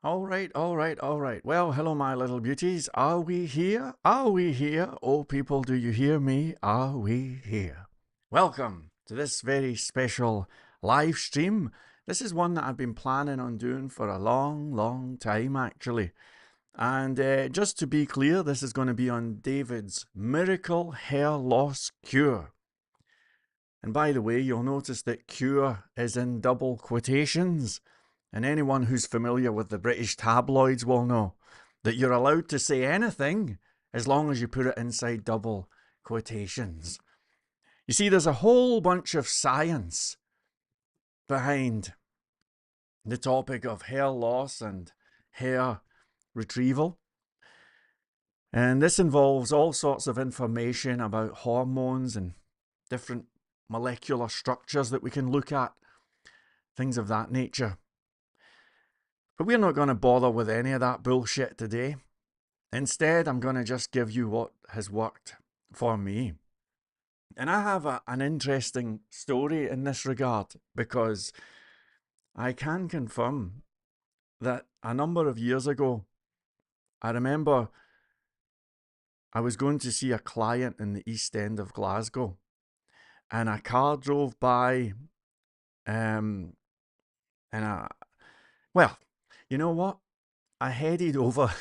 All right, all right, all right. Well, hello, my little beauties. Are we here? Are we here? Oh, people, do you hear me? Are we here? Welcome to this very special live stream. This is one that I've been planning on doing for a long, long time, actually. And just to be clear, this is going to be on David's Miracle Hair Loss Cure. And by the way, you'll notice that cure is in double quotations. And anyone who's familiar with the British tabloids will know that you're allowed to say anything as long as you put it inside double quotations. You see, there's a whole bunch of science behind the topic of hair loss and hair retrieval. And this involves all sorts of information about hormones and different molecular structures that we can look at, things of that nature. But we're not going to bother with any of that bullshit today. Instead, I'm going to just give you what has worked for me. And I have an interesting story in this regard because I can confirm that a number of years ago, I remember I was going to see a client in the East End of Glasgow, and a car drove by, and well, you know what? I headed over,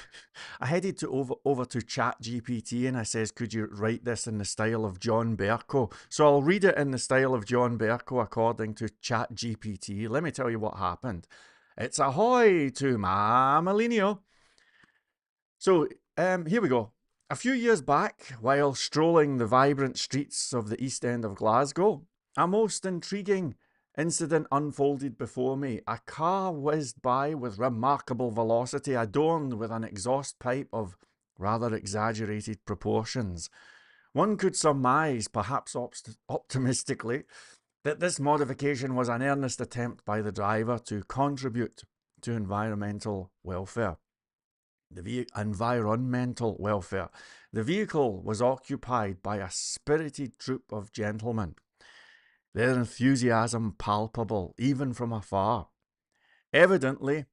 I headed to over to ChatGPT and I says, could you write this in the style of John Bercow? So I'll read it in the style of John Bercow according to ChatGPT. Let me tell you what happened. It's ahoy to Mamalineo. So here we go. A few years back, while strolling the vibrant streets of the East End of Glasgow, a most intriguing incident unfolded before me. A car whizzed by with remarkable velocity, adorned with an exhaust pipe of rather exaggerated proportions. One could surmise, perhaps optimistically, that this modification was an earnest attempt by the driver to contribute to environmental welfare. Environmental welfare. The vehicle was occupied by a spirited troop of gentlemen, their enthusiasm palpable even from afar. Evidently,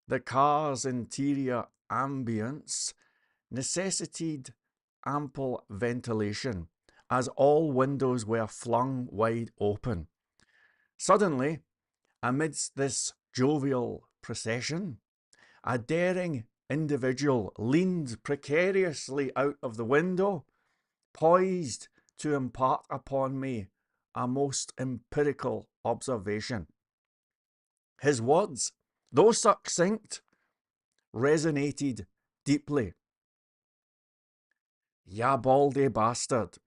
the car's interior ambience necessitated ample ventilation, as all windows were flung wide open. Suddenly, amidst this jovial procession, a daring individual leaned precariously out of the window, poised to impart upon me a most empirical observation. His words, though succinct, resonated deeply. Ya baldy bastard.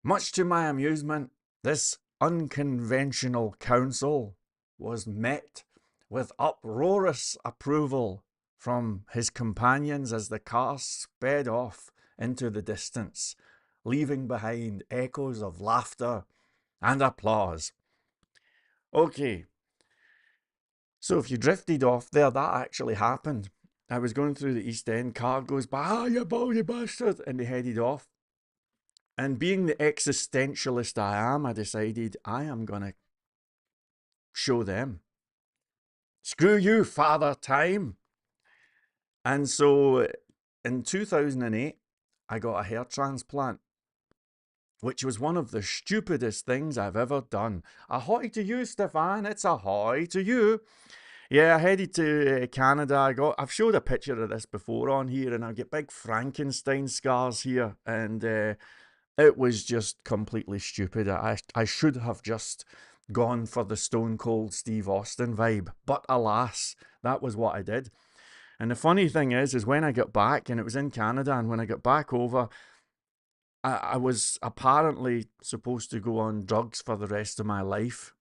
Much to my amusement, this unconventional counsel was met with uproarious approval from his companions as the car sped off into the distance, leaving behind echoes of laughter and applause. Okay, so if you drifted off there, that actually happened. I was going through the East End, car goes by, you baldy bastard, and they headed off. And being the existentialist I am, I decided I am going to show them. Screw you, Father Time. And so in 2008, I got a hair transplant, which was one of the stupidest things I've ever done. Ahoy to you, Stefan. It's ahoy to you. Yeah, I headed to Canada. I've showed a picture of this before on here, and I get big Frankenstein scars here, and it was just completely stupid. I should have just gone for the Stone Cold Steve Austin vibe, but alas, that was what I did. And the funny thing is when I got back, and it was in Canada, and when I got back over, I was apparently supposed to go on drugs for the rest of my life.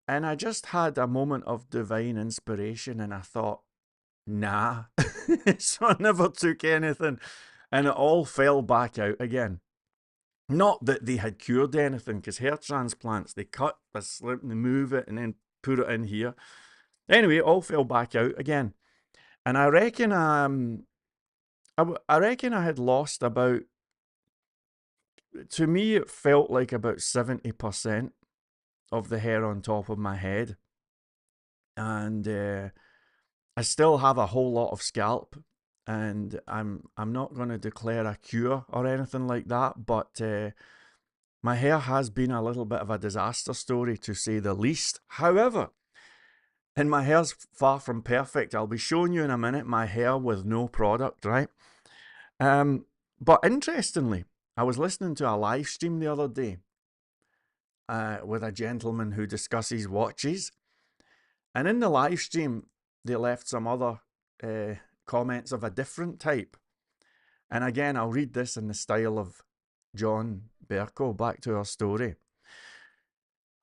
And I just had a moment of divine inspiration, and I thought, nah. So I never took anything, and it all fell back out again. Not that they had cured anything, because hair transplants, they cut, they slip, they move it, and then put it in here. Anyway, it all fell back out again. And I reckon I reckon I had lost about, to me, it felt like about 70% of the hair on top of my head. and I still have a whole lot of scalp, and I'm not going to declare a cure or anything like that, but my hair has been a little bit of a disaster story, to say the least. However, and my hair's far from perfect. I'll be showing you in a minute my hair with no product, right? But interestingly, I was listening to a live stream the other day with a gentleman who discusses watches. And in the live stream, they left some other comments of a different type. And again, I'll read this in the style of John Berko. Back to our story.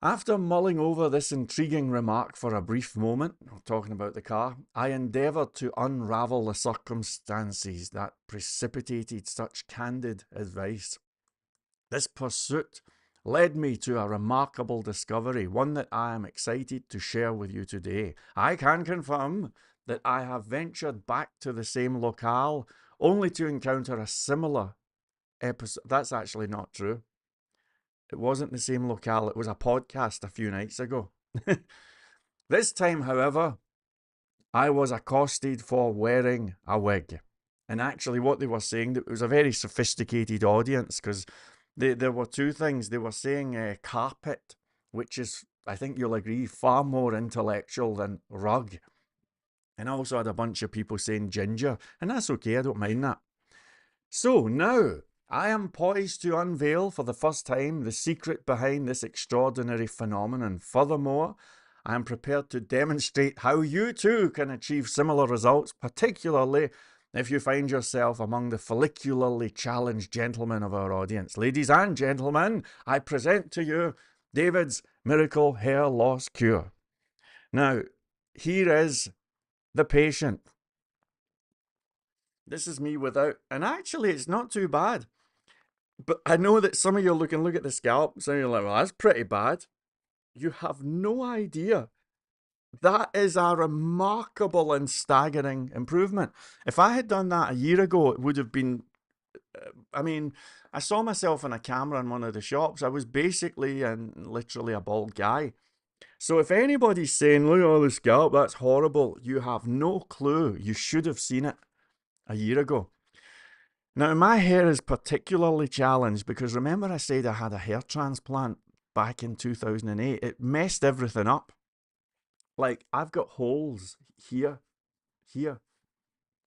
After mulling over this intriguing remark for a brief moment, talking about the car, I endeavoured to unravel the circumstances that precipitated such candid advice. This pursuit led me to a remarkable discovery, one that I am excited to share with you today. I can confirm that I have ventured back to the same locale only to encounter a similar episode. That's actually not true. It wasn't the same locale, it was a podcast a few nights ago. This time, however, I was accosted for wearing a wig. And actually, what they were saying, it was a very sophisticated audience, because there were two things. They were saying carpet, which is, I think you'll agree, far more intellectual than rug. And I also had a bunch of people saying ginger, and that's okay, I don't mind that. So now, I am poised to unveil for the first time the secret behind this extraordinary phenomenon. Furthermore, I am prepared to demonstrate how you too can achieve similar results, particularly if you find yourself among the follicularly challenged gentlemen of our audience. Ladies and gentlemen, I present to you David's Miracle Hair Loss Cure. Now, here is the patient. This is me without, and actually it's not too bad. But I know that some of you look at the scalp, some of you are like, well, that's pretty bad. You have no idea. That is a remarkable and staggering improvement. If I had done that a year ago, it would have been, I mean, I saw myself in a camera in one of the shops. I was basically and literally a bald guy. So if anybody's saying, look at all the scalp, that's horrible, you have no clue. You should have seen it a year ago. Now, my hair is particularly challenged because remember I said I had a hair transplant back in 2008. It messed everything up. Like, I've got holes here,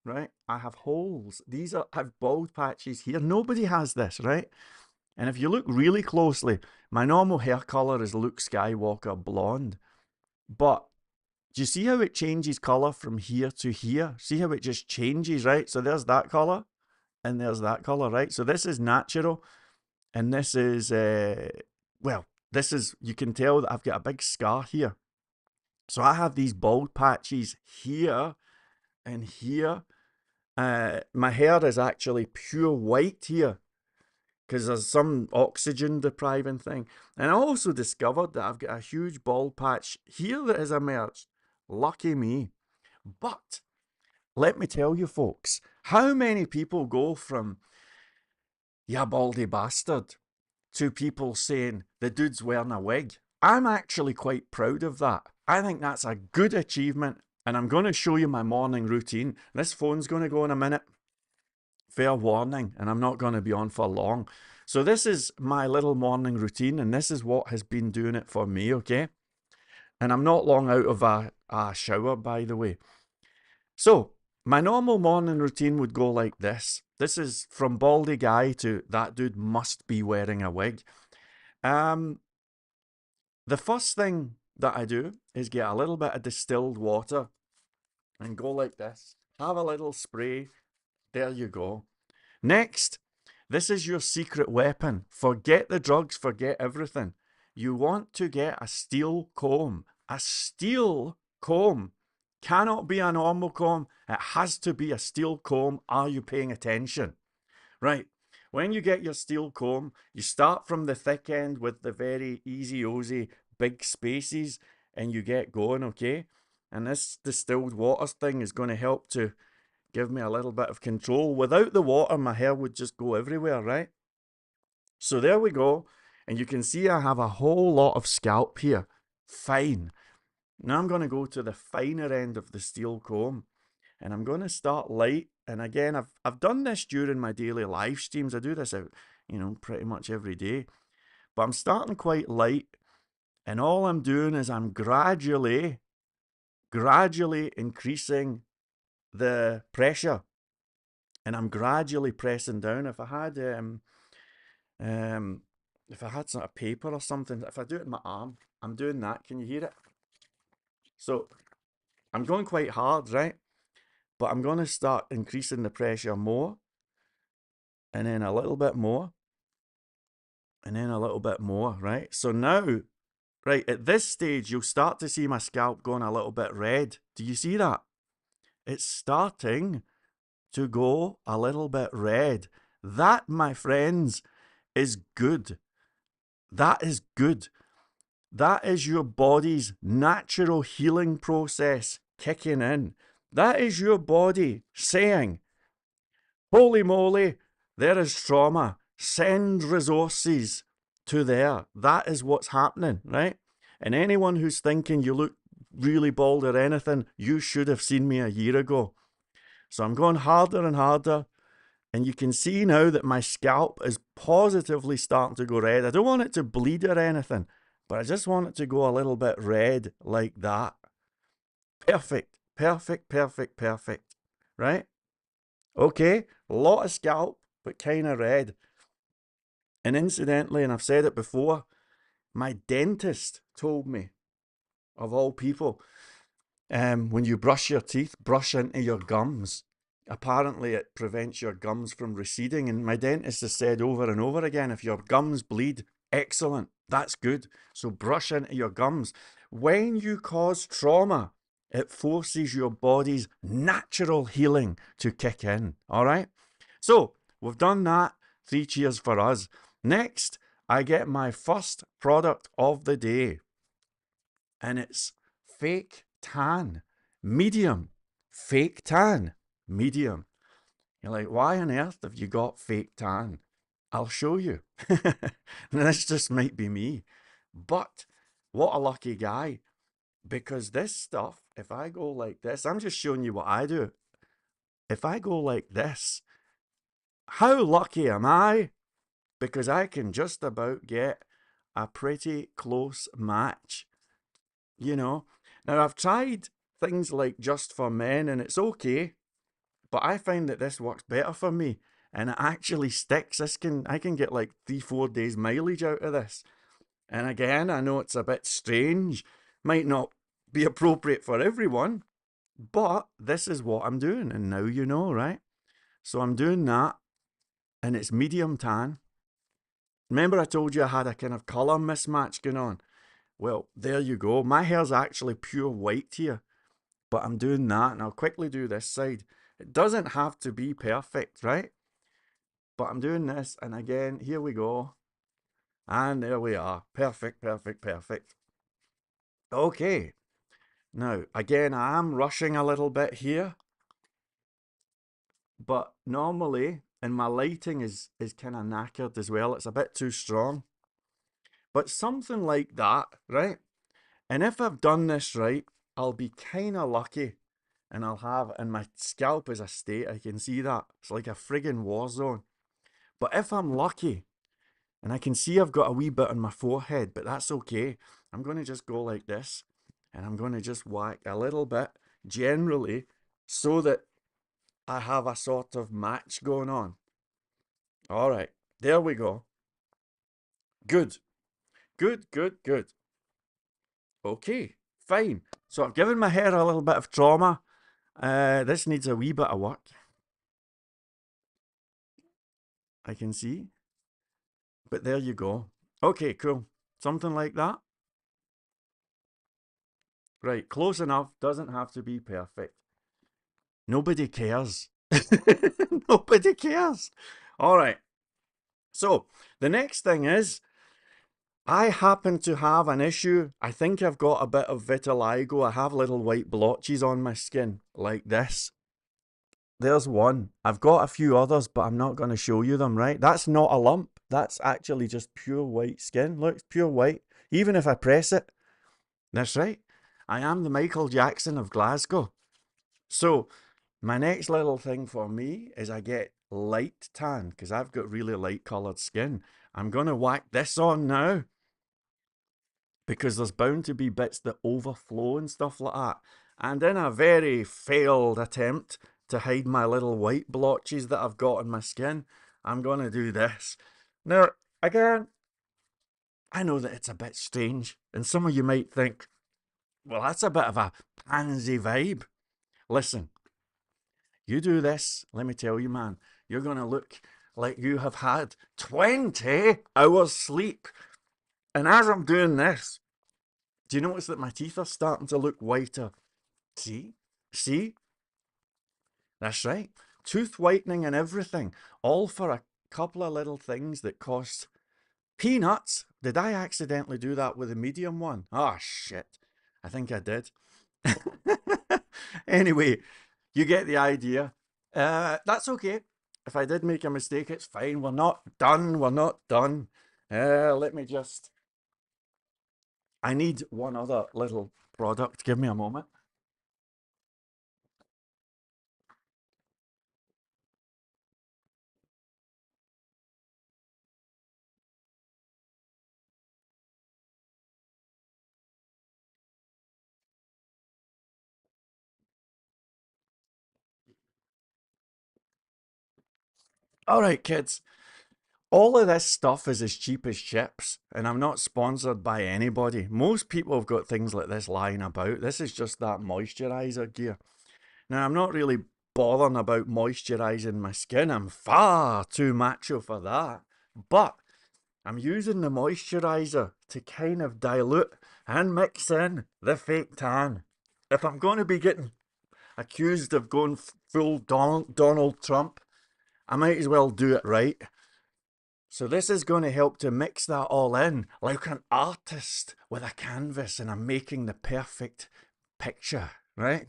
right? I have holes. I have bald patches here. Nobody has this, right? And if you look really closely, my normal hair color is Luke Skywalker blonde. But do you see how it changes color from here to here? See how it just changes, right? So there's that color. And there's that color, right? So this is natural, and this is, this is, you can tell that I've got a big scar here. So I have these bald patches here and here. My hair is actually pure white here because there's some oxygen depriving thing. And I also discovered that I've got a huge bald patch here that has emerged. Lucky me. But let me tell you, folks, how many people go from, ya baldy bastard, to people saying the dude's wearing a wig? I'm actually quite proud of that. I think that's a good achievement, and I'm going to show you my morning routine. This phone's going to go in a minute. Fair warning, and I'm not going to be on for long. So this is my little morning routine, and this is what has been doing it for me, okay? And I'm not long out of a shower, by the way. So, my normal morning routine would go like this. This is from baldy guy to that dude must be wearing a wig. The first thing that I do is get a little bit of distilled water and go like this. Have a little spray. There you go. Next, this is your secret weapon. Forget the drugs, forget everything. You want to get a steel comb. A steel comb. Cannot be a normal comb. It has to be a steel comb. Are you paying attention? Right. When you get your steel comb, you start from the thick end with the very easy-ozy big spaces and you get going, okay? And this distilled water thing is going to help to give me a little bit of control. Without the water, my hair would just go everywhere, right? So there we go. And you can see I have a whole lot of scalp here. Fine. Now I'm going to go to the finer end of the steel comb, and I'm going to start light. And again, I've done this during my daily live streams. I do this out, pretty much every day. But I'm starting quite light, and all I'm doing is I'm gradually increasing the pressure, and I'm gradually pressing down. If I had some paper or something, if I do it in my arm, I'm doing that. Can you hear it? So I'm going quite hard, right? But I'm going to start increasing the pressure more, and then a little bit more, and then a little bit more, right? So now, right, at this stage, you'll start to see my scalp going a little bit red. Do you see that? It's starting to go a little bit red. That, my friends, is good. That is good. That is your body's natural healing process kicking in. That is your body saying, holy moly, there is trauma. Send resources to there. That is what's happening, right? And anyone who's thinking you look really bald or anything, you should have seen me a year ago. So I'm going harder and harder. And you can see now that my scalp is positively starting to go red. I don't want it to bleed or anything, but I just want it to go a little bit red like that. Perfect, perfect, perfect, perfect. Right? Okay, a lot of scalp, but kind of red. And incidentally, and I've said it before, my dentist told me, of all people, when you brush your teeth, brush into your gums. Apparently, it prevents your gums from receding. And my dentist has said over and over again, if your gums bleed, excellent, that's good. So brush into your gums. When you cause trauma, it forces your body's natural healing to kick in. All right? So we've done that. 3 cheers for us. Next, I get my first product of the day, and it's fake tan medium. Fake tan medium. You're like, why on earth have you got fake tan? I'll show you. This just might be me. But what a lucky guy. Because this stuff, if I go like this, I'm just showing you what I do. If I go like this, how lucky am I? Because I can just about get a pretty close match. Now I've tried things like Just for Men, and it's okay, but I find that this works better for me, and it actually sticks. I can get like 3-4 days mileage out of this. And again, I know it's a bit strange, might not be appropriate for everyone, but this is what I'm doing, and now you know, right? So I'm doing that, and it's medium tan. Remember I told you I had a kind of colour mismatch going on? Well, there you go. My hair's actually pure white here, but I'm doing that, and I'll quickly do this side. It doesn't have to be perfect, right? But I'm doing this, and again, here we go. And there we are. Perfect, perfect, perfect. Okay. Now, again, I am rushing a little bit here, but normally, and my lighting is kind of knackered as well. It's a bit too strong. But something like that, right? And if I've done this right, I'll be kind of lucky, and and my scalp is a state. I can see that. It's like a friggin' war zone. But if I'm lucky, and I can see I've got a wee bit on my forehead, but that's okay. I'm going to just go like this, and I'm going to just whack a little bit, generally, so that I have a sort of match going on. All right, there we go. Good, good, good, good. Okay, fine. So I've given my hair a little bit of trauma. This needs a wee bit of work. I can see. But there you go. Okay, cool. Something like that. Right, close enough. Doesn't have to be perfect. Nobody cares. Nobody cares. All right. So the next thing is, I happen to have an issue. I think I've got a bit of vitiligo. I have little white blotches on my skin like this. There's one. I've got a few others, but I'm not going to show you them, right? That's not a lump. That's actually just pure white skin. Look, it's pure white. Even if I press it. That's right. I am the Michael Jackson of Glasgow. So my next little thing for me is I get light tan because I've got really light coloured skin. I'm going to whack this on now because there's bound to be bits that overflow and stuff like that. And in a very failed attempt to hide my little white blotches that I've got on my skin, I'm going to do this. Now, again, I know that it's a bit strange, and some of you might think, well, that's a bit of a pansy vibe. Listen, you do this, let me tell you, man, you're going to look like you have had 20 hours sleep. And as I'm doing this, do you notice that my teeth are starting to look whiter? See? See? That's right. Tooth whitening and everything, all for a couple of little things that cost peanuts. Did I accidentally do that with the medium one? Oh, shit. I think I did. Anyway, you get the idea. That's okay. If I did make a mistake, it's fine. We're not done. We're not done. Let me just... I need one other little product. Give me a moment. All right, kids. All of this stuff is as cheap as chips, and I'm not sponsored by anybody. Most people have got things like this lying about. This is just that moisturizer gear. Now, I'm not really bothering about moisturizing my skin. I'm far too macho for that. But I'm using the moisturizer to kind of dilute and mix in the fake tan. If I'm going to be getting accused of going full Donald Trump, I might as well do it right. So this is going to help to mix that all in like an artist with a canvas, and I'm making the perfect picture, right?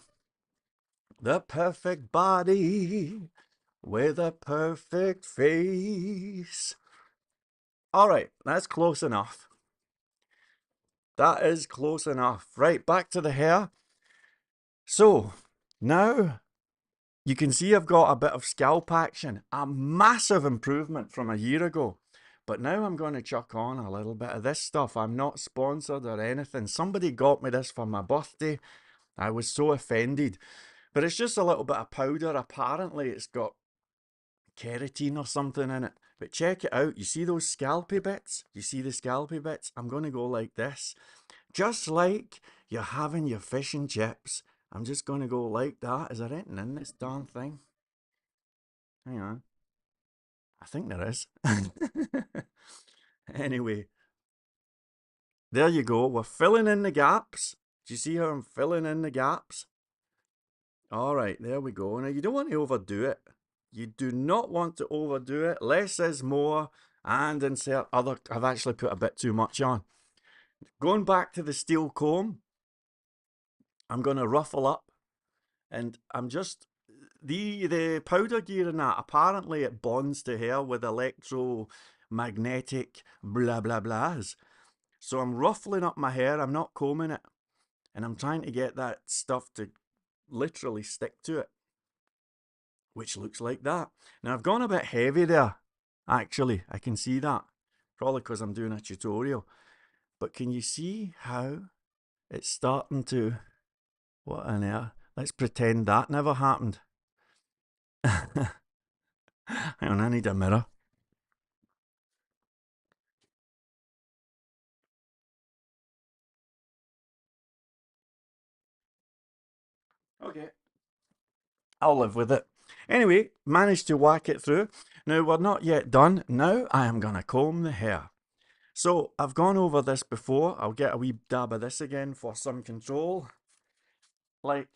The perfect body with a perfect face. All right, that's close enough. That is close enough. Right, back to the hair. So now you can see I've got a bit of scalp action, a massive improvement from a year ago. But now I'm going to chuck on a little bit of this stuff. I'm not sponsored or anything. Somebody got me this for my birthday. I was so offended. But it's just a little bit of powder. Apparently it's got keratin or something in it. But check it out. You see those scalpy bits? You see the scalpy bits? I'm going to go like this. Just like you're having your fish and chips. I'm just going to go like that. Is there anything in this darn thing? Hang on. I think there is. Anyway, there you go. We're filling in the gaps. Do you see how I'm filling in the gaps? All right, there we go. Now, you don't want to overdo it. You do not want to overdo it. Less is more. And insert other... I've actually put a bit too much on. Going back to the steel comb, I'm going to ruffle up. And I'm just... The powder gear in that, apparently it bonds to hair with electromagnetic blah blah blahs. So I'm ruffling up my hair, I'm not combing it. And I'm trying to get that stuff to literally stick to it. Which looks like that. Now I've gone a bit heavy there, actually. I can see that. Probably because I'm doing a tutorial. But can you see how it's starting to... What on earth? Let's pretend that never happened. Hang on, I need a mirror. Okay. I'll live with it. Anyway, managed to whack it through. Now, we're not yet done. Now, I am going to comb the hair. So, I've gone over this before. I'll get a wee dab of this again for some control. Like,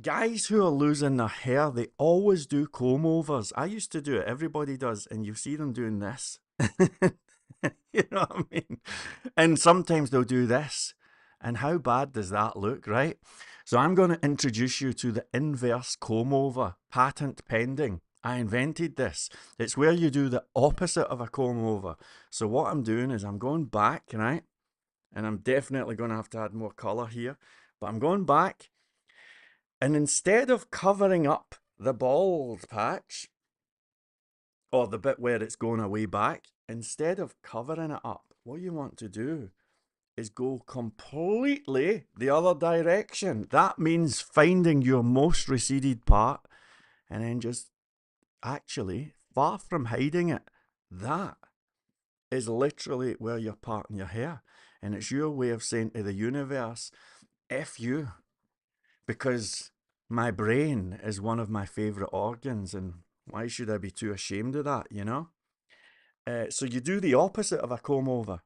guys who are losing their hair, they always do comb overs. I used to do it. Everybody does. And you see them doing this. You know what I mean? And sometimes they'll do this. And how bad does that look, right? So I'm going to introduce you to the inverse comb over, patent pending. I invented this. It's where you do the opposite of a comb over. So what I'm doing is I'm going back, right? And I'm definitely going to have to add more colour here. But I'm going back, and instead of covering up the bald patch, or the bit where it's going away back, instead of covering it up, what you want to do is go completely the other direction. That means finding your most receded part and then just actually, far from hiding it, that is literally where you're parting your hair. And it's your way of saying to the universe, F you, because my brain is one of my favourite organs, and why should I be too ashamed of that, you know? So you do the opposite of a comb over.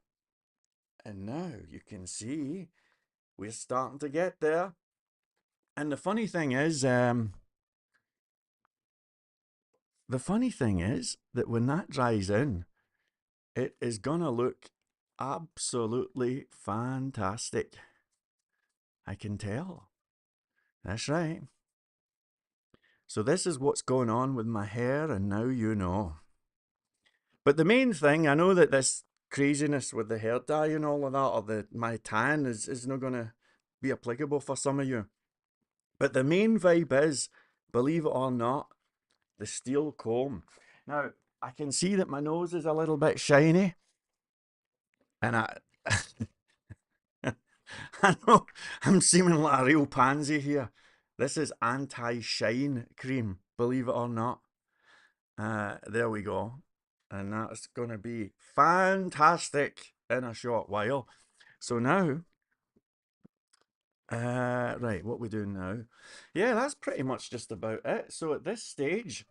And now you can see we're starting to get there. And the funny thing is that when that dries in, it is gonna look absolutely fantastic. I can tell. That's right. So this is what's going on with my hair, and now you know. But the main thing, I know that this craziness with the hair dye and all of that, or my tan is not gonna be applicable for some of you. But the main vibe is, believe it or not, the steel comb. Now, I can see that my nose is a little bit shiny, and I know I'm seeming like a real pansy here. This is anti-shine cream, believe it or not. There we go. And that's going to be fantastic in a short while. So now, right, what we doing now? Yeah, that's pretty much just about it. So at this stage,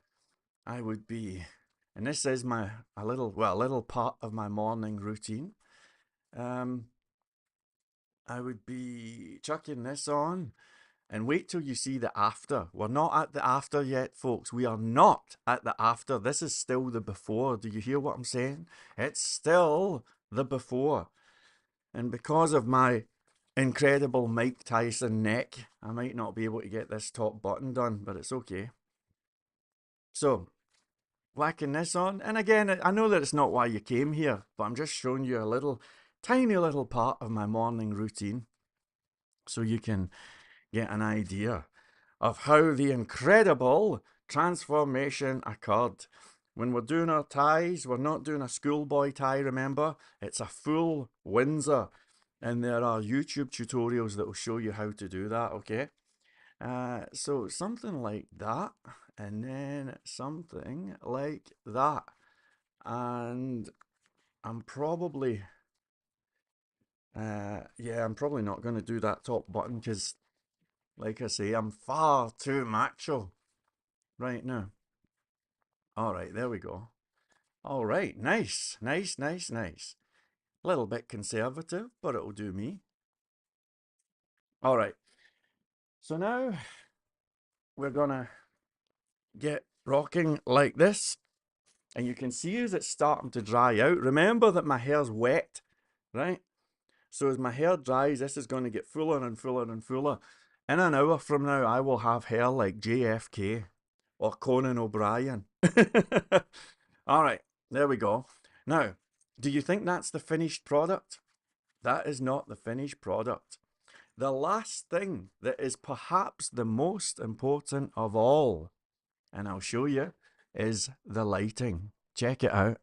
I would be, and this is a little part of my morning routine. I would be chucking this on, and wait till you see the after. We're not at the after yet, folks. We are not at the after. This is still the before. Do you hear what I'm saying? It's still the before. And because of my incredible Mike Tyson neck, I might not be able to get this top button done, but it's okay. So, whacking this on. And again, I know that it's not why you came here, but I'm just showing you a tiny little part of my morning routine so you can get an idea of how the incredible transformation occurred. When we're doing our ties, we're not doing a schoolboy tie, remember? It's a full Windsor. And there are YouTube tutorials that will show you how to do that, okay? So something like that, and then something like that. And I'm probably, I'm probably not going to do that top button because, like I say, I'm far too macho right now. All right, there we go. All right, nice, nice, nice, nice. A little bit conservative, but it'll do me. All right, so now we're gonna get rocking like this. And you can see as it's starting to dry out. Remember that my hair's wet, right? So as my hair dries, this is going to get fuller and fuller and fuller. In an hour from now, I will have hair like JFK or Conan O'Brien. All right, there we go. Now, do you think that's the finished product? That is not the finished product. The last thing that is perhaps the most important of all, and I'll show you, is the lighting. Check it out.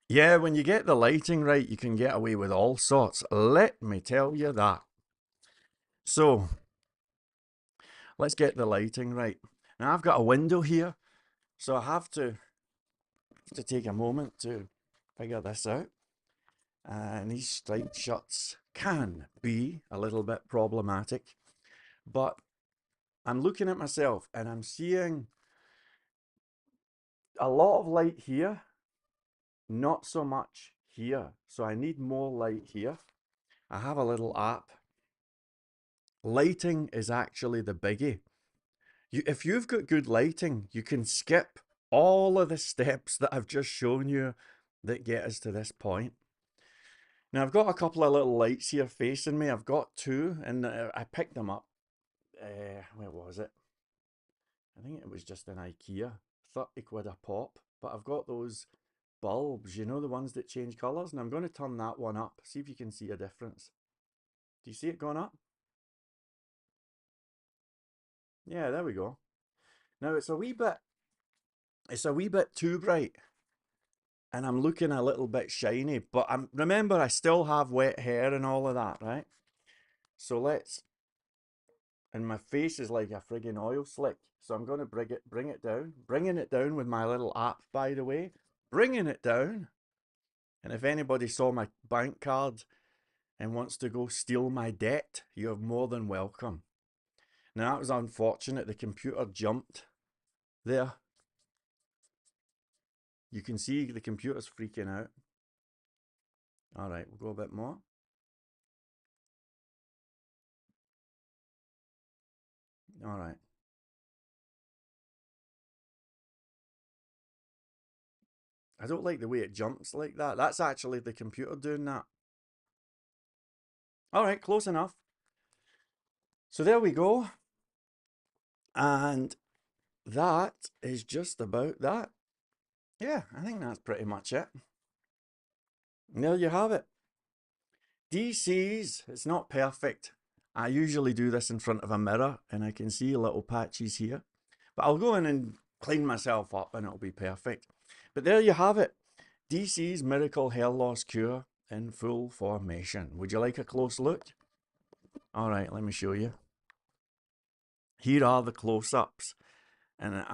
Yeah, when you get the lighting right, you can get away with all sorts. Let me tell you that. So, let's get the lighting right. Now, I've got a window here, so I have to take a moment to figure this out. And these striped shirts can be a little bit problematic, but I'm looking at myself and I'm seeing a lot of light here, not so much here. So I need more light here. I have a little app. Lighting is actually the biggie. If you've got good lighting, you can skip all of the steps that I've just shown you that get us to this point. Now I've got a couple of little lights here facing me. I've got two, and I picked them up. Where was it? I think it was just in IKEA. 30 quid a pop. But I've got those bulbs, you know, the ones that change colours, and I'm going to turn that one up. See if you can see a difference. Do you see it going up? Yeah, there we go. Now it's a wee bit too bright, and I'm looking a little bit shiny, but remember I still have wet hair and all of that, right? So and my face is like a friggin' oil slick. So I'm gonna bring it down. Bringing it down with my little app, by the way. Bringing it down. And if anybody saw my bank card and wants to go steal my debt, you're more than welcome. Now that was unfortunate. The computer jumped there. You can see the computer's freaking out. All right, we'll go a bit more. All right. I don't like the way it jumps like that. That's actually the computer doing that. All right, close enough. So there we go. And that is just about that. Yeah, I think that's pretty much it. And there you have it. DCs, it's not perfect. I usually do this in front of a mirror and I can see little patches here. But I'll go in and clean myself up and it'll be perfect. But there you have it. DC's Miracle Hair Loss Cure in full formation. Would you like a close look? All right, let me show you. Here are the close-ups. And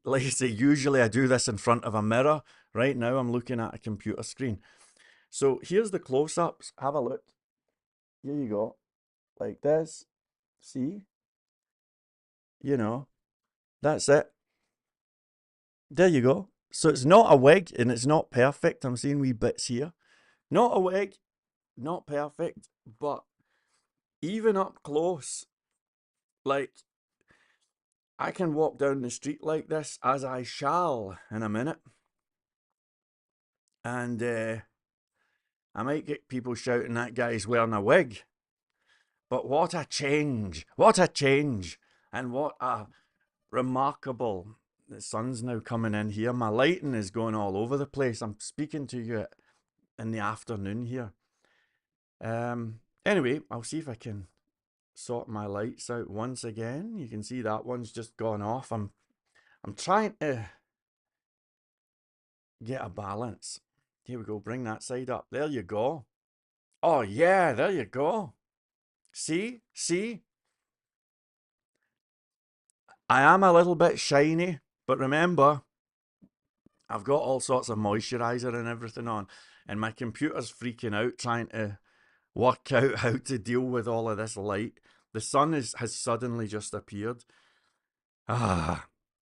like I say, usually I do this in front of a mirror. Right now I'm looking at a computer screen. So here's the close-ups. Have a look. Here you go. Like this. See? You know, that's it. There you go. So it's not a wig and it's not perfect. I'm seeing wee bits here. Not a wig, not perfect, but even up close, like I can walk down the street like this, as I shall in a minute. And I might get people shouting that guy's wearing a wig. But what a change! What a change! And what a remarkable... The sun's now coming in here. My lighting is going all over the place. I'm speaking to you in the afternoon here. Anyway, I'll see if I can sort my lights out once again. You can see that one's just gone off. I'm trying to get a balance. Here we go. Bring that side up. There you go. Oh yeah, there you go. See? See? I am a little bit shiny, but remember, I've got all sorts of moisturizer and everything on, and my computer's freaking out trying to work out how to deal with all of this light. The sun has suddenly just appeared.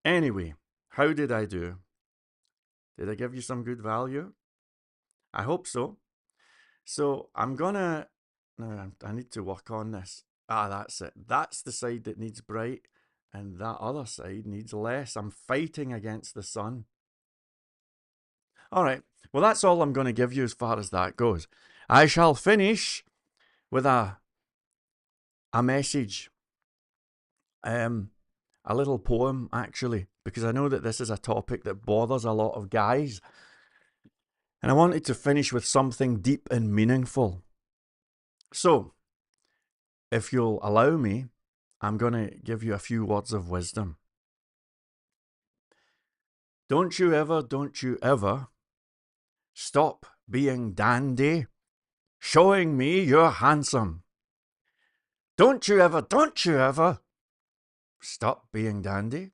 Anyway, how did I do? Did I give you some good value? I hope so. So I'm gonna... No, I need to work on this. That's it. That's the side that needs bright, and that other side needs less. I'm fighting against the sun. All right. Well, that's all I'm going to give you as far as that goes. I shall finish with a message. A little poem, actually, because I know that this is a topic that bothers a lot of guys. And I wanted to finish with something deep and meaningful. So, if you'll allow me, I'm going to give you a few words of wisdom. Don't you ever stop being dandy, showing me you're handsome. Don't you ever stop being dandy,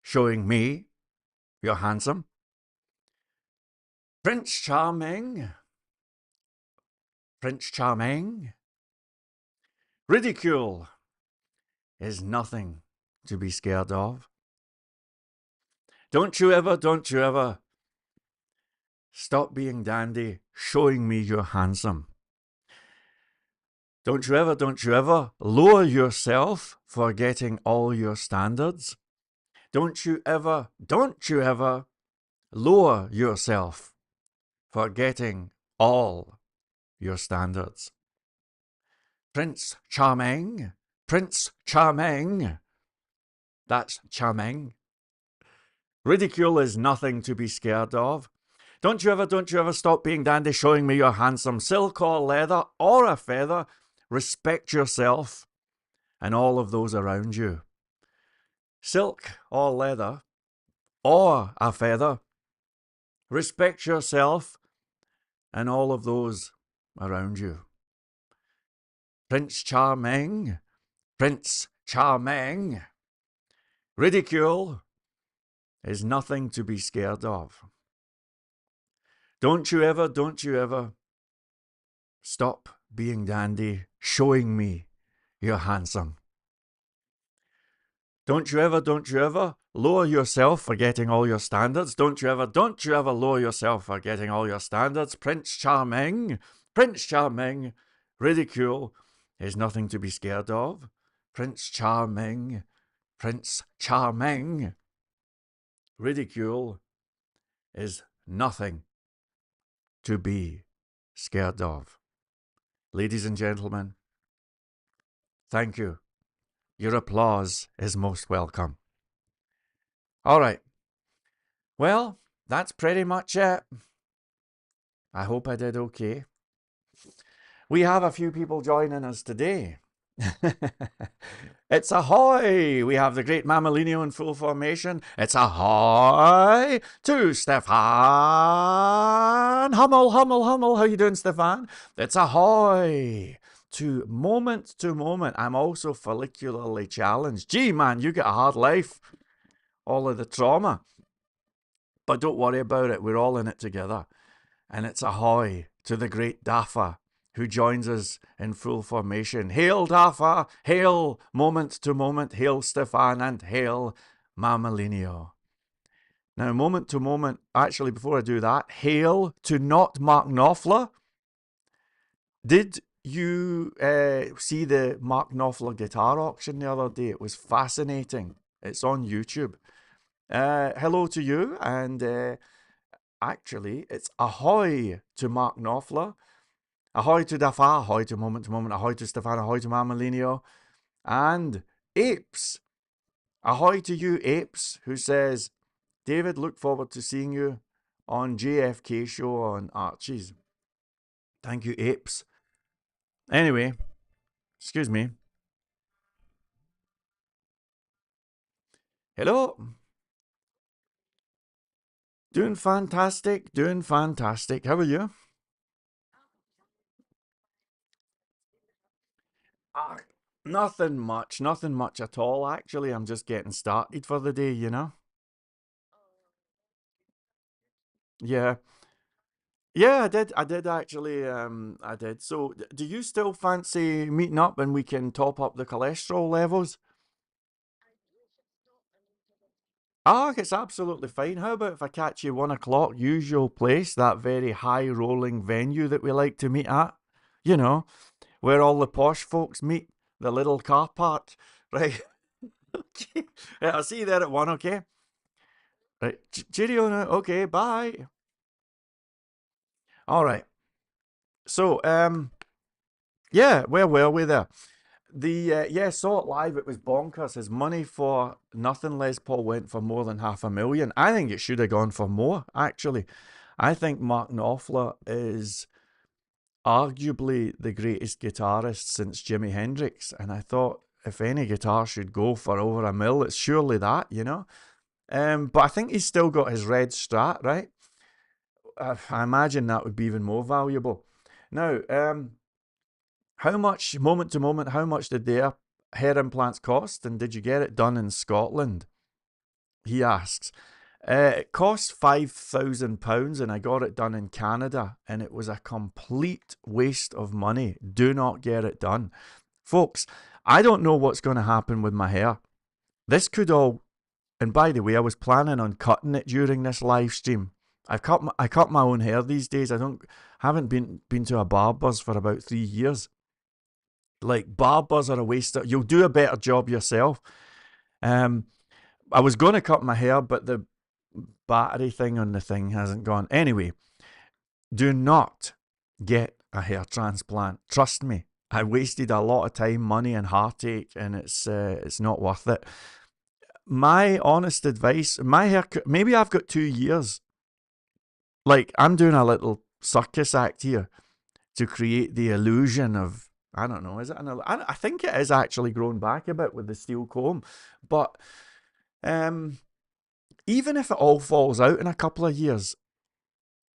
showing me you're handsome. Prince Charming, ridicule is nothing to be scared of. Don't you ever stop being dandy, showing me you're handsome. Don't you ever lower yourself, forgetting all your standards. Don't you ever lower yourself, forgetting all your standards. Prince Charming, Prince Charming. That's charming. Ridicule is nothing to be scared of. Don't you ever stop being dandy, showing me your handsome silk or leather or a feather. Respect yourself and all of those around you. Silk or leather or a feather. Respect yourself and all of those around you. Prince Charming, Prince Charming. Ridicule is nothing to be scared of. Don't you ever stop being dandy, showing me you're handsome. Don't you ever lower yourself for getting all your standards. Don't you ever lower yourself for getting all your standards. Prince Charming, Prince Charming. Ridicule is nothing to be scared of. Prince Charming, Prince Charming. Ridicule is nothing to be scared of. Ladies and gentlemen, thank you. Your applause is most welcome. All right. Well, that's pretty much it. I hope I did okay. We have a few people joining us today. It's ahoy! We have the great Mamalinho in full formation. It's ahoy to Stefan Hummel, Hummel, Hummel. How you doing, Stefan? It's ahoy to moment. I'm also follicularly challenged. Gee, man, you get a hard life. All of the trauma. But don't worry about it. We're all in it together. And it's ahoy to the great Dafa, who joins us in full formation. Hail Dafa, hail moment to moment, hail Stefan, and hail Mamalinho. Now, moment to moment, actually, before I do that, hail to not Mark Knopfler. Did you see the Mark Knopfler guitar auction the other day? It was fascinating. It's on YouTube. Hello to you, and actually, it's ahoy to Mark Knopfler. Ahoy to Dafa, ahoy to moment, ahoy to Stefan, ahoy to Mamalinho, and Apes. Ahoy to you, Apes, who says, David, look forward to seeing you on JFK show on Archie's. Thank you, Apes. Anyway, excuse me. Hello. Doing fantastic. How are you? Nothing much at all, actually. I'm just getting started for the day, you know? Yeah. Yeah, I did actually, I did. So, do you still fancy meeting up and we can top up the cholesterol levels? Ah, it's absolutely fine. How about if I catch you 1 o'clock, usual place, that very high rolling venue that we like to meet at? You know, where all the posh folks meet, the little car park, right? Okay. Yeah, I'll see you there at 1, okay? Right. Cheerio now. Okay, bye. All right. So, yeah, where were we there? Yeah, saw it live. It was bonkers. His money for Nothing Les Paul went for more than $500,000. I think it should have gone for more, actually. I think Mark Knopfler is arguably the greatest guitarist since Jimi Hendrix. And I thought if any guitar should go for over $1 million, it's surely that, you know? But I think he's still got his red Strat, right? I imagine that would be even more valuable. Now, how much, moment to moment, how much did their hair implants cost, and did you get it done in Scotland? He asks. It cost £5,000 and I got it done in Canada, and it was a complete waste of money. Do not get it done. Folks, I don't know what's going to happen with my hair. This could all, and by the way, I was planning on cutting it during this live stream. I cut my own hair these days. Haven't been to a barber's for about 3 years. Like, barbers are a waste of, you'll do a better job yourself. I was going to cut my hair, but the battery thing on the thing hasn't gone. Anyway, do not get a hair transplant. Trust me, I wasted a lot of time, money, and heartache, and it's not worth it. My honest advice, my hair, maybe I've got 2 years. Like, I'm doing a little circus act here to create the illusion of, I don't know, is it I think it is actually grown back a bit with the steel comb. But even if it all falls out in a couple of years,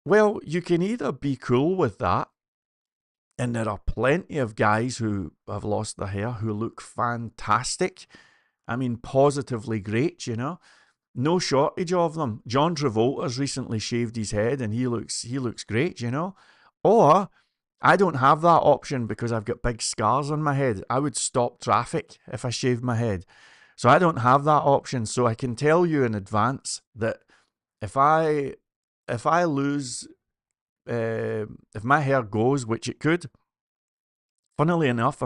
well, you can either be cool with that, and there are plenty of guys who have lost their hair who look fantastic. I mean, positively great, you know. No shortage of them. John Travolta's recently shaved his head and he looks great, you know. Or I don't have that option because I've got big scars on my head. I would stop traffic if I shaved my head. So I don't have that option. So I can tell you in advance that if I lose, if my hair goes, which it could, funnily enough,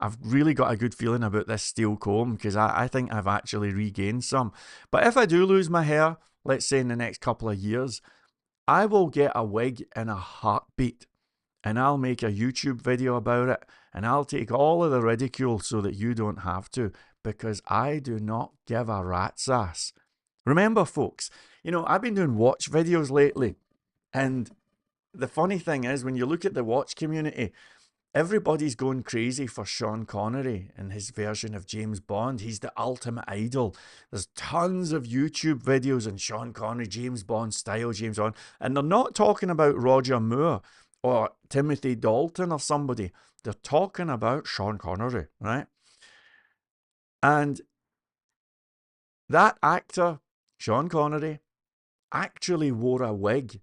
I've really got a good feeling about this steel comb because I think I've actually regained some. But if I do lose my hair, let's say in the next couple of years, I will get a wig in a heartbeat, and I'll make a YouTube video about it, and I'll take all of the ridicule so that you don't have to, because I do not give a rat's ass. Remember, folks, you know, I've been doing watch videos lately, and the funny thing is, when you look at the watch community, everybody's going crazy for Sean Connery and his version of James Bond. He's the ultimate idol. There's tons of YouTube videos on Sean Connery, James Bond style, James Bond. And they're not talking about Roger Moore or Timothy Dalton or somebody. They're talking about Sean Connery, right? And that actor, Sean Connery, actually wore a wig.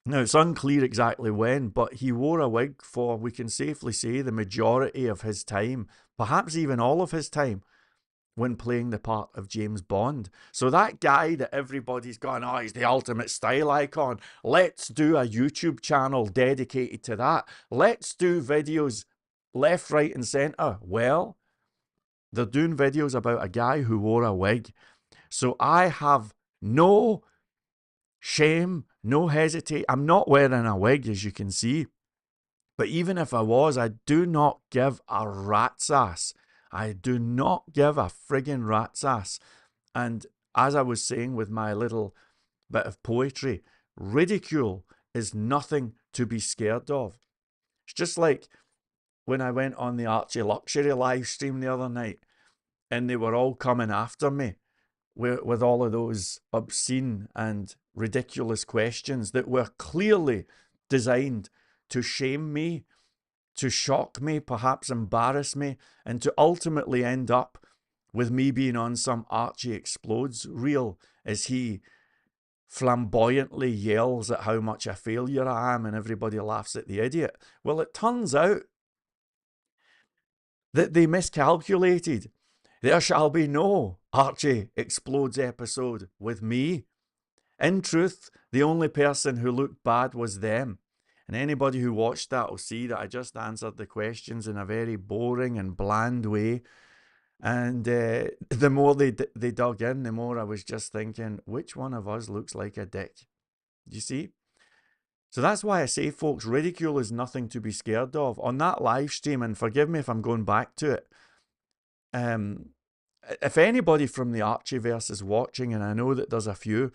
Now, it's unclear exactly when, but he wore a wig for, we can safely say, the majority of his time, perhaps even all of his time, when playing the part of James Bond. So that guy that everybody's gone, oh, he's the ultimate style icon. Let's do a YouTube channel dedicated to that. Let's do videos left, right, and centre. Well, they're doing videos about a guy who wore a wig. So I have no shame, no hesitate. I'm not wearing a wig, as you can see. But even if I was, I do not give a rat's ass. I do not give a friggin' rat's ass. And as I was saying with my little bit of poetry, ridicule is nothing to be scared of. It's just like when I went on the Archie Luxury live stream the other night, and they were all coming after me with all of those obscene and ridiculous questions that were clearly designed to shame me, to shock me, perhaps embarrass me, and to ultimately end up with me being on some Archie Explodes reel as he flamboyantly yells at how much a failure I am and everybody laughs at the idiot. Well, it turns out that they miscalculated. There shall be no Archie Explodes episode with me. In truth, the only person who looked bad was them. And anybody who watched that will see that I just answered the questions in a very boring and bland way. And the more they dug in, the more I was just thinking, which one of us looks like a dick? You see? So that's why I say, folks, ridicule is nothing to be scared of. On that live stream, and forgive me if I'm going back to it, if anybody from the Archieverse is watching, and I know that there's a few,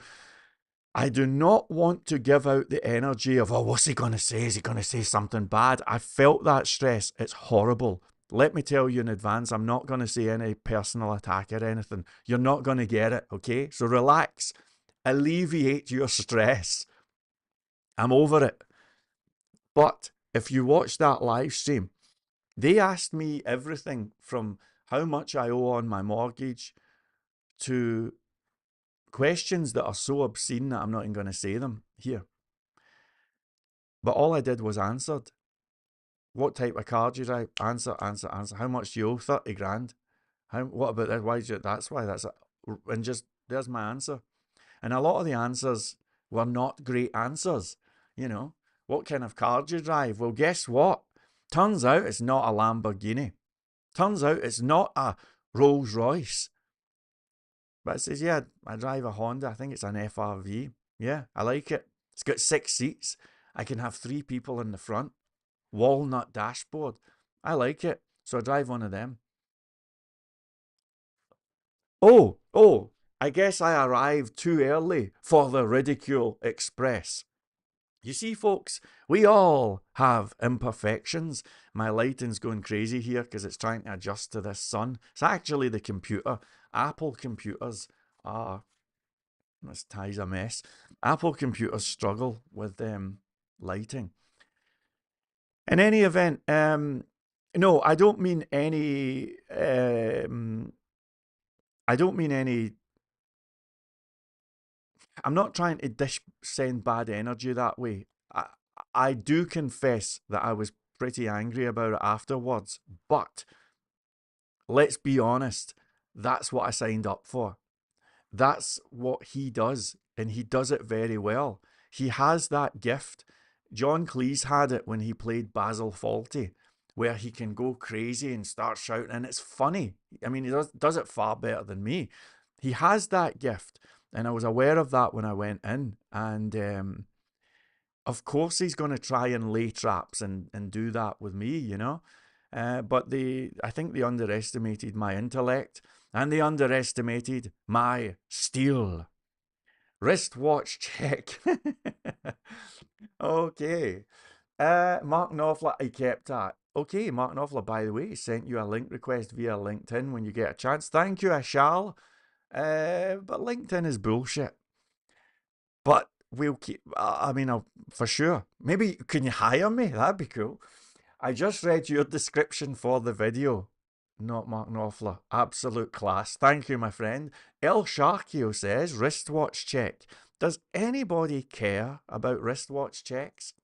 I do not want to give out the energy of, oh, what's he going to say? Is he going to say something bad? I felt that stress. It's horrible. Let me tell you in advance, I'm not going to say any personal attack or anything. You're not going to get it, okay? So relax. Alleviate your stress. I'm over it. But if you watch that live stream, they asked me everything from how much I owe on my mortgage to questions that are so obscene that I'm not even going to say them here. But all I did was answered. What type of car do you drive? Answer. How much do you owe? 30 grand. What about that? Why? That's why. And just, there's my answer. And a lot of the answers were not great answers. You know, what kind of car do you drive? Well, guess what? Turns out it's not a Lamborghini. Turns out it's not a Rolls Royce. But it says, yeah, I drive a Honda. I think it's an FRV. Yeah, I like it. It's got 6 seats. I can have 3 people in the front. Walnut dashboard. I like it. So I drive one of them. Oh, I guess I arrived too early for the Ridicule Express. You see, folks, we all have imperfections. My lighting's going crazy here because it's trying to adjust to this sun. It's actually the computer. Apple computers are, this tie's a mess. Apple computers struggle with lighting. In any event, no, I don't mean any. I don't mean any. I'm not trying to send bad energy that way. I do confess that I was pretty angry about it afterwards, but let's be honest, that's what I signed up for. That's what he does, and he does it very well. He has that gift. John Cleese had it when he played Basil Fawlty, where he can go crazy and start shouting, and it's funny. I mean, he does it far better than me. He has that gift, and I was aware of that when I went in. And of course, he's going to try and lay traps and do that with me, you know. But I think they underestimated my intellect, and they underestimated my steel. Wristwatch check. Okay. Mark Knopfler, I kept that. Okay, Mark Knopfler, by the way, sent you a link request via LinkedIn when you get a chance. Thank you, I shall. But LinkedIn is bullshit. But we'll keep, I mean, for sure. Maybe, can you hire me? That'd be cool. I just read your description for the video. Not Mark Knopfler. Absolute class. Thank you, my friend. El Sharkio says, wristwatch check. Does anybody care about wristwatch checks?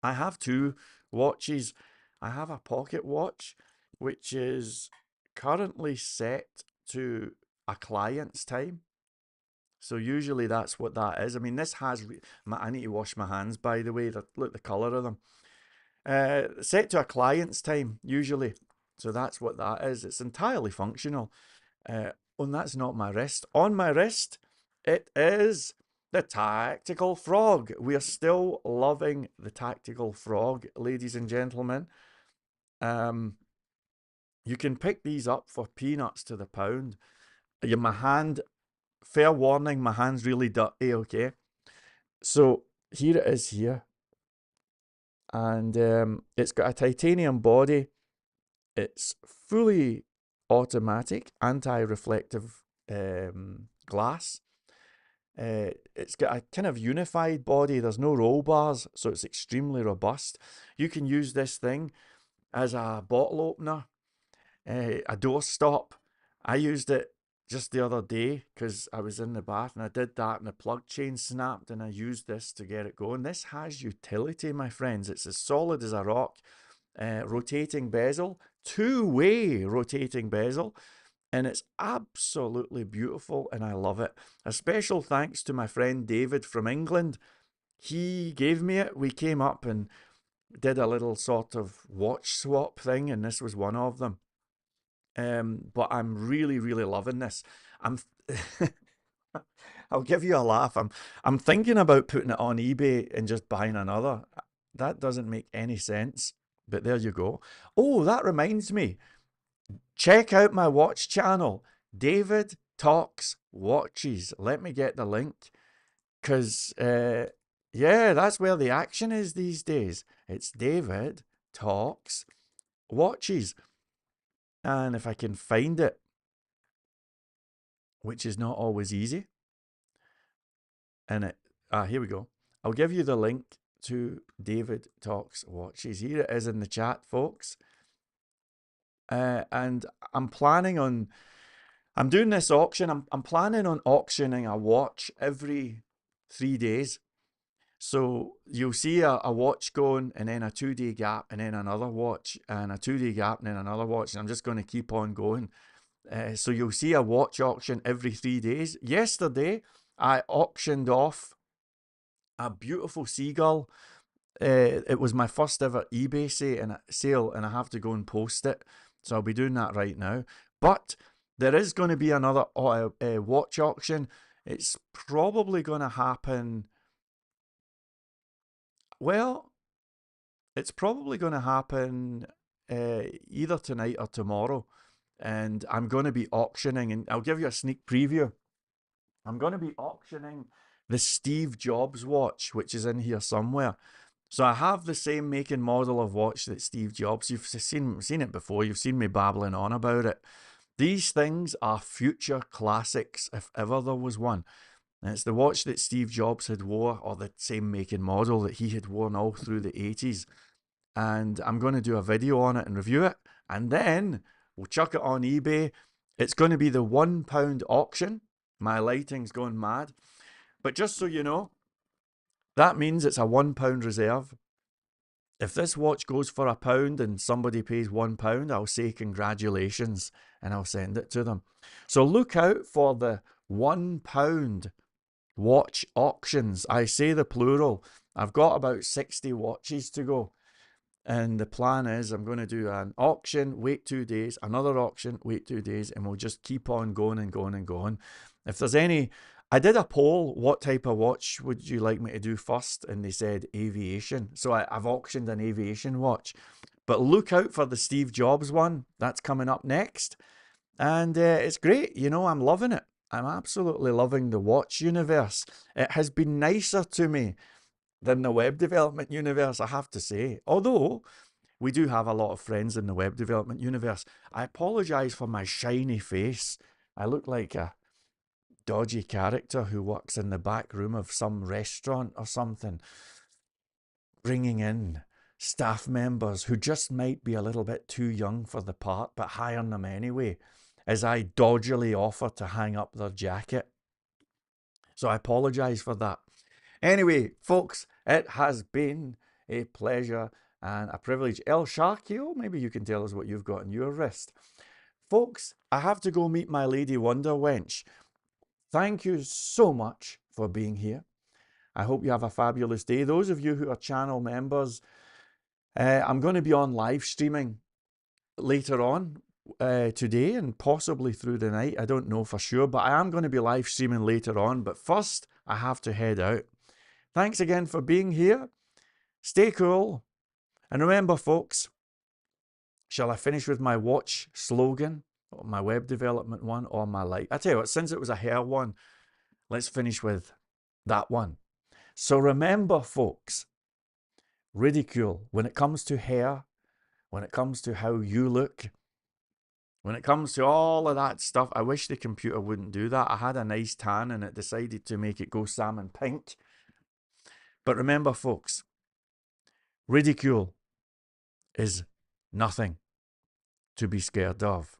I have 2 watches. I have a pocket watch, which is currently set to a client's time. So usually that's what that is. I mean, this has, I need to wash my hands, by the way. Look at the colour of them. Set to a client's time, usually. So that's what that is. It's entirely functional. And that's not my wrist. On my wrist, it is the Tactical Frog. We are still loving the Tactical Frog, ladies and gentlemen. You can pick these up for peanuts to the pound. My hand, fair warning, my hand's really dirty, okay? So here it is here. And it's got a titanium body. It's fully automatic, anti-reflective glass. It's got a kind of unified body. There's no roll bars, so it's extremely robust. You can use this thing as a bottle opener, a door stop. I used it just the other day because I was in the bath and I did that and the plug chain snapped and I used this to get it going. This has utility, my friends. It's as solid as a rock. Rotating bezel, 2-way rotating bezel, and it's absolutely beautiful and I love it. A special thanks to my friend David from England. He gave me it. We came up and did a little sort of watch swap thing, and this was one of them. But I'm really, really loving this. I'll give you a laugh. I'm thinking about putting it on eBay and just buying another. That doesn't make any sense, but there you go. Oh, that reminds me. Check out my watch channel, David Talks Watches. Let me get the link, because yeah, that's where the action is these days. It's David Talks Watches. And if I can find it, which is not always easy, and here we go. I'll give you the link to David Talks Watches. Here it is in the chat, folks. And I'm doing this auction. I'm planning on auctioning a watch every 3 days. So you'll see a watch going, and then a 2-day gap, and then another watch, and a 2-day gap, and then another watch. And I'm just going to keep on going. So you'll see a watch auction every 3 days. Yesterday, I auctioned off a beautiful seagull. It was my first ever eBay sale, and I have to go and post it. So I'll be doing that right now. But there is going to be another watch auction. It's probably going to happen. Well, it's probably going to happen either tonight or tomorrow. And I'm going to be auctioning, and I'll give you a sneak preview. I'm going to be auctioning the Steve Jobs watch, which is in here somewhere. So I have the same make and model of watch that Steve Jobs. You've seen it before. You've seen me babbling on about it. These things are future classics, if ever there was one. And it's the watch that Steve Jobs had wore, or the same make and model that he had worn all through the 80s. And I'm going to do a video on it and review it. And then we'll chuck it on eBay. It's going to be the £1 auction. My lighting's going mad. But just so you know, that means it's a £1 reserve. If this watch goes for £1 and somebody pays £1, I'll say congratulations and I'll send it to them. So look out for the £1 watch auctions. I say the plural. I've got about 60 watches to go. And the plan is I'm going to do an auction, wait 2 days, another auction, wait 2 days, and we'll just keep on going and going and going. If there's any, I did a poll, what type of watch would you like me to do first? And they said aviation. So I've auctioned an aviation watch. But look out for the Steve Jobs one. That's coming up next. And it's great. You know, I'm loving it. I'm absolutely loving the watch universe. It has been nicer to me than the web development universe, I have to say. Although we do have a lot of friends in the web development universe. I apologize for my shiny face. I look like a dodgy character who works in the back room of some restaurant or something, bringing in staff members who just might be a little bit too young for the part, but hiring them anyway, as I dodgily offer to hang up their jacket. So I apologize for that. Anyway, folks, it has been a pleasure and a privilege. El Sharkio, maybe you can tell us what you've got on your wrist. Folks, I have to go meet my lady Wonder Wench. Thank you so much for being here. I hope you have a fabulous day. Those of you who are channel members, I'm going to be on live streaming later on today and possibly through the night. I don't know for sure, but I am going to be live streaming later on. But first, I have to head out. Thanks again for being here. Stay cool. And remember, folks, shall I finish with my watch slogan, or my web development one, or my light? I tell you what, since it was a hair one, let's finish with that one. So remember, folks, ridicule when it comes to hair, when it comes to how you look, when it comes to all of that stuff. I wish the computer wouldn't do that. I had a nice tan and it decided to make it go salmon pink. But remember, folks, ridicule is nothing to be scared of.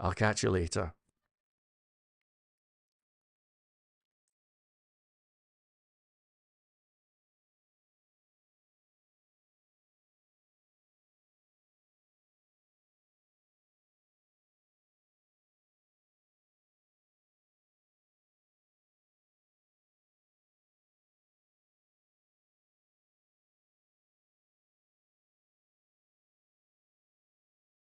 I'll catch you later.